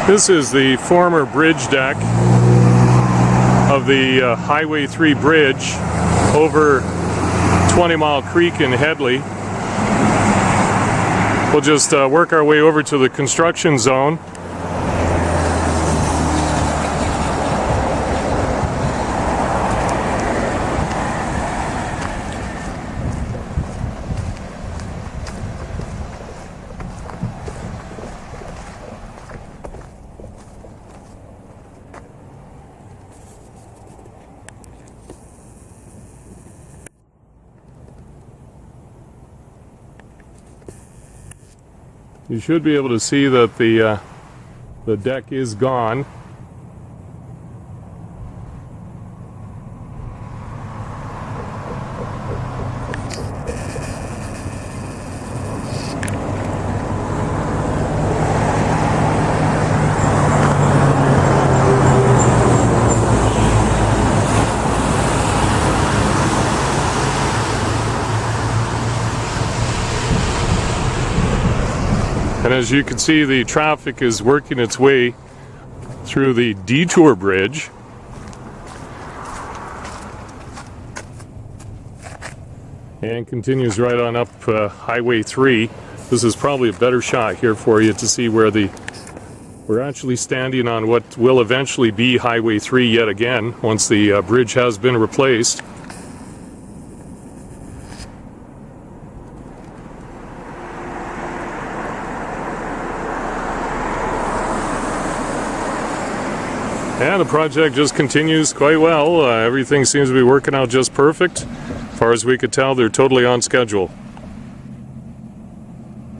This is the former bridge deck of the Highway 3 bridge over 20 Mile Creek in Hedley. We'll just work our way over to the construction zone. You should be able to see that the deck is gone. And as you can see, the traffic is working its way through the detour bridge. And continues right on up Highway 3. This is probably a better shot here for you to see where we're actually standing on what will eventually be Highway 3 yet again, once the bridge has been replaced. And the project just continues quite well. Everything seems to be working out just perfect. As far as we could tell, they're totally on schedule.